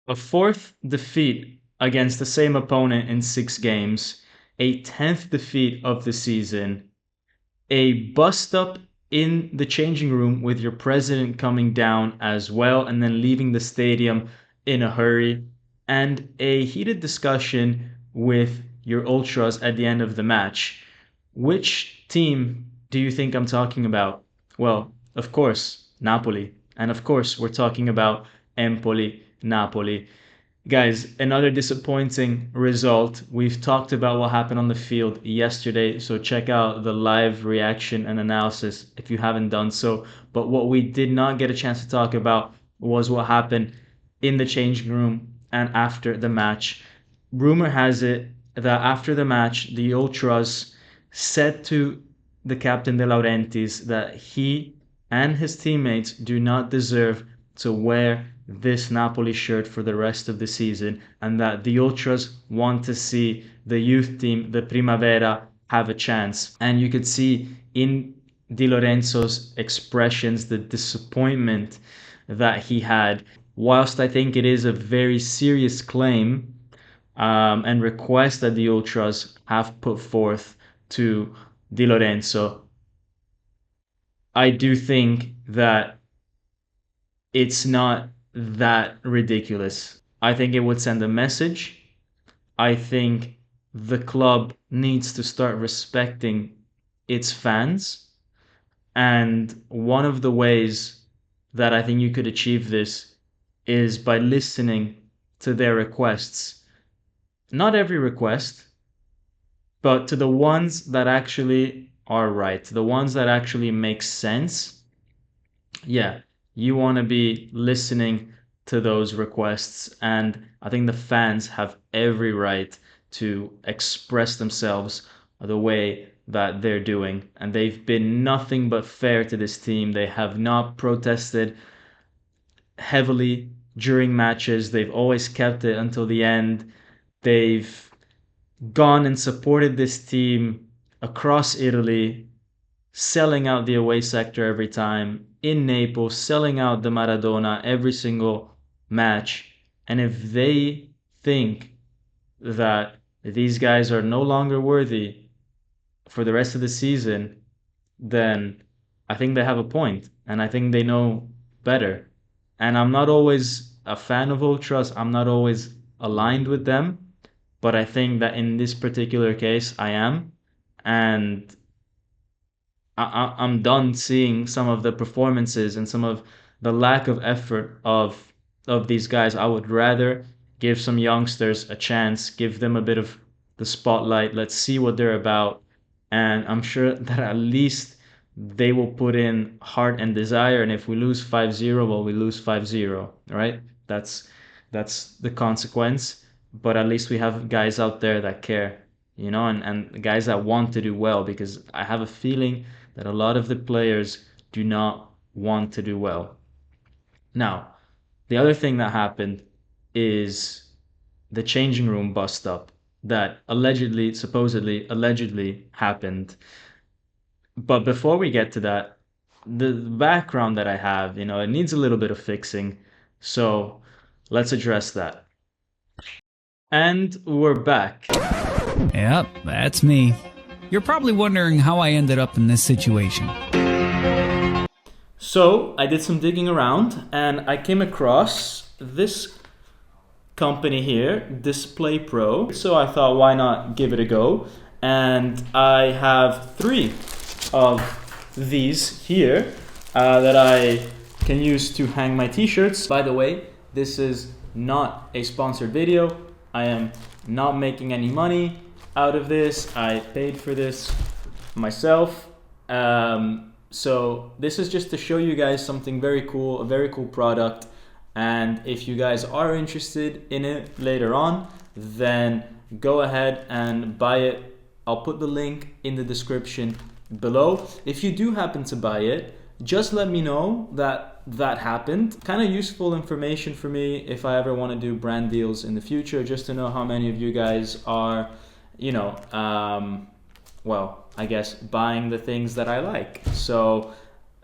A fourth defeat against the same opponent in 6 games, a 10th defeat of the season, a bust up in the changing room with your president coming down as well and then leaving the stadium in a hurry, and a heated discussion with your ultras at the end of the match. Which team do you think I'm talking about? Well, of course, Napoli. And of course, we're talking about Empoli Napoli. Guys, another disappointing result. We've talked about what happened on the field yesterday, so check out the live reaction and analysis if you haven't done so. But what we did not get a chance to talk about was what happened in the changing room and after the match. Rumor has it that after the match, the Ultras said to the captain De Laurentiis that he and his teammates do not deserve to wear this Napoli shirt for the rest of the season, and that the Ultras want to see the youth team, the Primavera, have a chance. And you could see in Di Lorenzo's expressions the disappointment that he had. Whilst I think it is a very serious claim and request that the Ultras have put forth to Di Lorenzo, I do think that it's not that ridiculous. I think it would send a message. I think the club needs to start respecting its fans. And one of the ways that I think you could achieve this is by listening to their requests. Not every request, but to the ones that actually are right, the ones that actually make sense. Yeah, you want to be listening to those requests, and I think the fans have every right to express themselves the way that they're doing, and they've been nothing but fair to this team. They have not protested heavily during matches. They've always kept it until the end. They've gone and supported this team across Italy, selling out the away sector every time, in Naples, selling out the Maradona every single match. And if they think that these guys are no longer worthy for the rest of the season, then I think they have a point, and I think they know better. And I'm not always a fan of Ultras, I'm not always aligned with them, but I think that in this particular case, I am. And I'm done seeing some of the performances and some of the lack of effort of these guys. I would rather give some youngsters a chance, give them a bit of the spotlight. Let's see what they're about, and I'm sure that at least they will put in heart and desire. And if we lose 5-0, well, we lose 5-0, right? That's the consequence. But at least we have guys out there that care, and guys that want to do well, because I have a feeling that a lot of the players do not want to do well. Now, the other thing that happened is the changing room bust up that allegedly happened. But before we get to that, the background that I have, it needs a little bit of fixing. So let's address that. And we're back. Yep, that's me. You're probably wondering how I ended up in this situation. So I did some digging around and I came across this company here, Display Pro. So I thought, why not give it a go? And I have 3 of these here that I can use to hang my t-shirts. By the way, this is not a sponsored video. I am not making any money out of this. I paid for this myself. So this is just to show you guys something very cool, a very cool product. And if you guys are interested in it later on, then go ahead and buy it. I'll put the link in the description below. If you do happen to buy it, just let me know that happened. Kind of useful information for me if I ever want to do brand deals in the future, just to know how many of you guys are, well, I guess buying the things that I like. So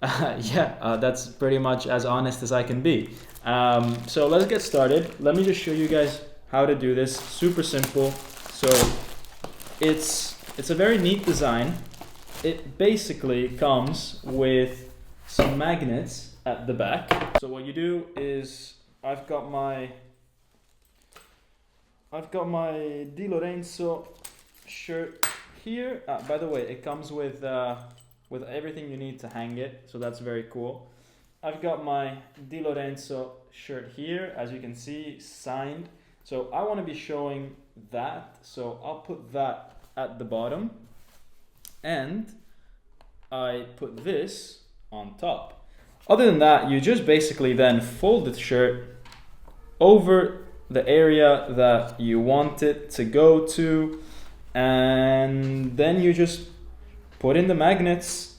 Yeah, that's pretty much as honest as I can be. So let's get started. Let me just show you guys how to do this. Super simple. So it's a very neat design. It basically comes with some magnets at the back. So what you do is I've got my Di Lorenzo shirt here. By the way, it comes with everything you need to hang it, so that's very cool. I've got my Di Lorenzo shirt here, as you can see, signed. So I want to be showing that, so I'll put that at the bottom, and I put this on top. Other than that, you just basically then fold the shirt over the area that you want it to go to, and then you just put in the magnets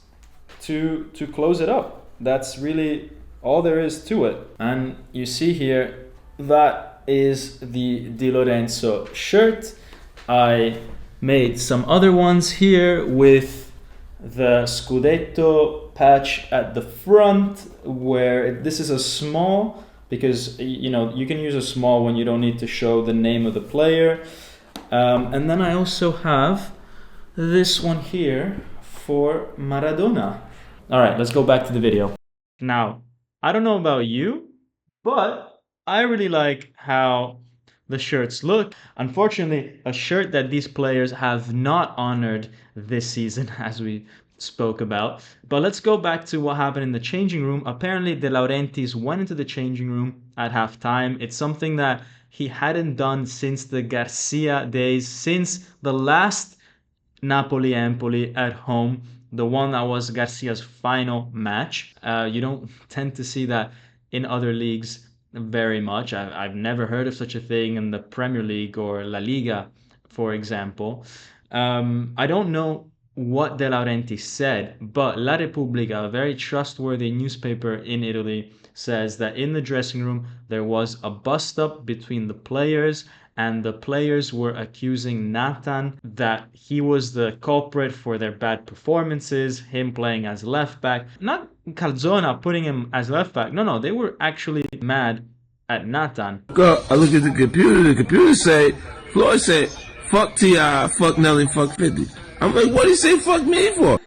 to close it up. That's really all there is to it. And you see here, that is the Di Lorenzo shirt. I made some other ones here with the Scudetto patch at the front, where this is a small, because you can use a small when you don't need to show the name of the player. And then I also have this one here for Maradona. All right, let's go back to the video. Now, I don't know about you, but I really like how the shirts look. Unfortunately, a shirt that these players have not honored this season, as we spoke about. But let's go back to what happened in the changing room. Apparently, De Laurentiis went into the changing room at halftime. It's something that he hadn't done since the Garcia days, since the last Napoli Empoli at home, the one that was Garcia's final match. You don't tend to see that in other leagues very much. I've never heard of such a thing in the Premier League or La Liga, for example. I don't know what De Laurentiis said, but La Repubblica, a very trustworthy newspaper in Italy, says that in the dressing room there was a bust up between the players, and the players were accusing Natan that he was the culprit for their bad performances, him playing as left back. Not Calzona putting him as left back. No, they were actually mad at Natan. I look at the computer say, Floyd said, fuck T.I., fuck Nelly, fuck 50. I'm like, what did he say fuck me for?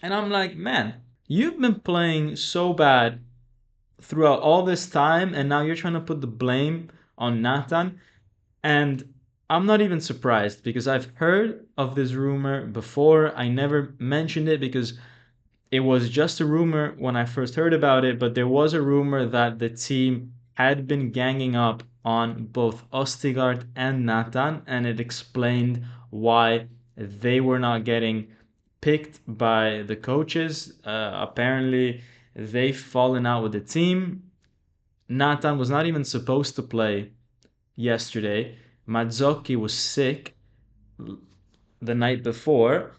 And I'm like, man, you've been playing so bad throughout all this time, and now you're trying to put the blame on Natan. And I'm not even surprised, because I've heard of this rumor before. I never mentioned it because it was just a rumor when I first heard about it, but there was a rumor that the team had been ganging up on both Ostigard and Natan, and it explained why they were not getting picked by the coaches. Apparently, they've fallen out with the team. Natan was not even supposed to play yesterday. Mazzocchi was sick the night before,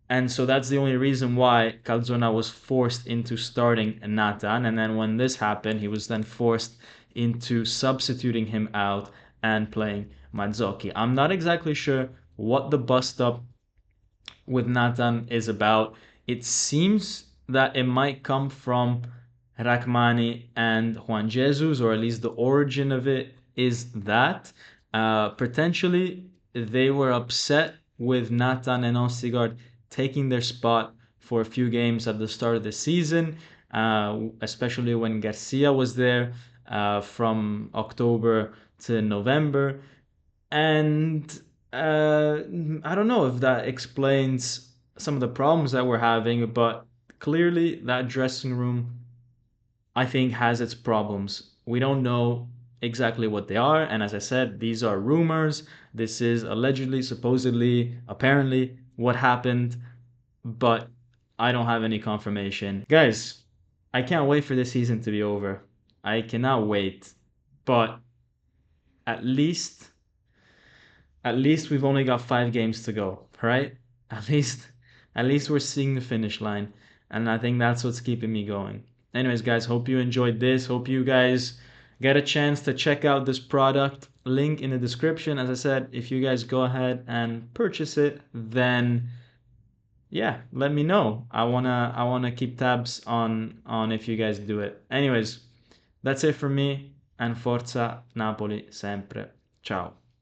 and so that's the only reason why Calzona was forced into starting Natan. And then when this happened, he was then forced into substituting him out and playing Mazzocchi. I'm not exactly sure what the bust up with Natan is about. It seems that it might come from Rachmani and Juan Jesus, or at least the origin of it is that. Potentially, they were upset with Natan and Ostigard taking their spot for a few games at the start of the season, especially when Garcia was there from October to November. And I don't know if that explains some of the problems that we're having, but clearly that dressing room, I think, has its problems. We don't know exactly what they are, and as I said, these are rumors. This is allegedly, supposedly, apparently what happened, but I don't have any confirmation. Guys, I can't wait for this season to be over. I cannot wait, but at least at least we've only got 5 games to go, right? At least at least we're seeing the finish line, and I think that's what's keeping me going. Anyways, guys, hope you enjoyed this. Hope you guys get a chance to check out this product. Link in the description. As I said, if you guys go ahead and purchase it, then yeah, let me know. I wanna keep tabs on if you guys do it. Anyways, that's it for me, and Forza Napoli sempre. Ciao.